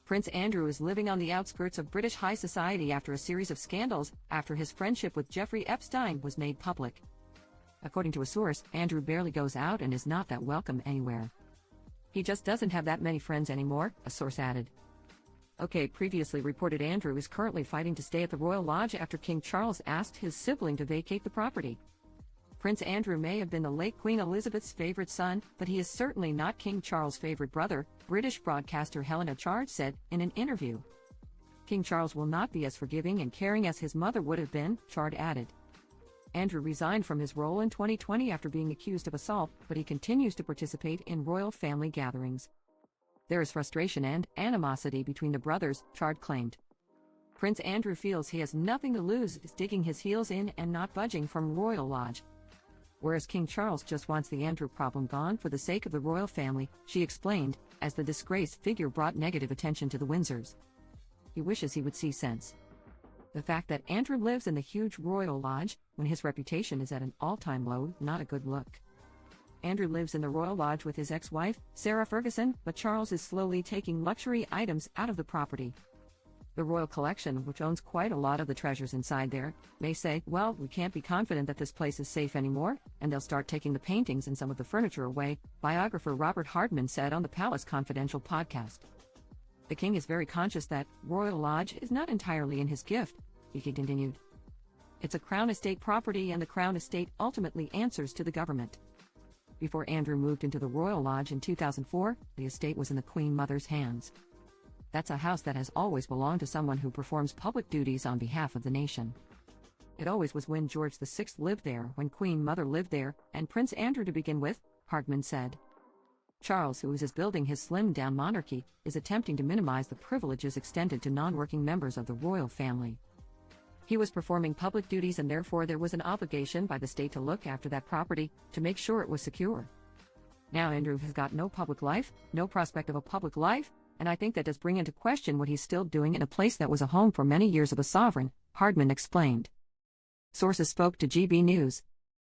Prince Andrew is living on the outskirts of British high society after a series of scandals after his friendship with Jeffrey Epstein was made public. According to a source, Andrew barely goes out and is not that welcome anywhere. He just doesn't have that many friends anymore, a source added. OK previously reported Andrew is currently fighting to stay at the Royal Lodge after King Charles asked his sibling to vacate the property. Prince Andrew may have been the late Queen Elizabeth's favorite son, but he is certainly not King Charles' favorite brother, British broadcaster Helena Chard said in an interview. King Charles will not be as forgiving and caring as his mother would have been, Chard added. Andrew resigned from his role in 2020 after being accused of assault, but he continues to participate in royal family gatherings. There is frustration and animosity between the brothers, Chard claimed. Prince Andrew feels he has nothing to lose, is digging his heels in and not budging from Royal Lodge. Whereas King Charles just wants the Andrew problem gone for the sake of the royal family, she explained, as the disgraced figure brought negative attention to the Windsors. He wishes he would see sense. The fact that Andrew lives in the huge Royal Lodge, when his reputation is at an all-time low, not a good look. Andrew lives in the Royal Lodge with his ex-wife, Sarah Ferguson, but Charles is slowly taking luxury items out of the property. The Royal Collection, which owns quite a lot of the treasures inside there, may say, well, we can't be confident that this place is safe anymore, and they'll start taking the paintings and some of the furniture away, biographer Robert Hardman said on the Palace Confidential podcast. The king is very conscious that Royal Lodge is not entirely in his gift, he continued. It's a Crown Estate property and the Crown Estate ultimately answers to the government. Before Andrew moved into the Royal Lodge in 2004, the estate was in the Queen Mother's hands. That's a house that has always belonged to someone who performs public duties on behalf of the nation. It always was when George VI lived there, when Queen Mother lived there, and Prince Andrew to begin with, Hardman said. Charles, who is building his slimmed-down monarchy, is attempting to minimize the privileges extended to non-working members of the royal family. He was performing public duties and therefore there was an obligation by the state to look after that property, to make sure it was secure. Now Andrew has got no public life, no prospect of a public life, and I think that does bring into question what he's still doing in a place that was a home for many years of a sovereign, Hardman explained. Sources spoke to GB News.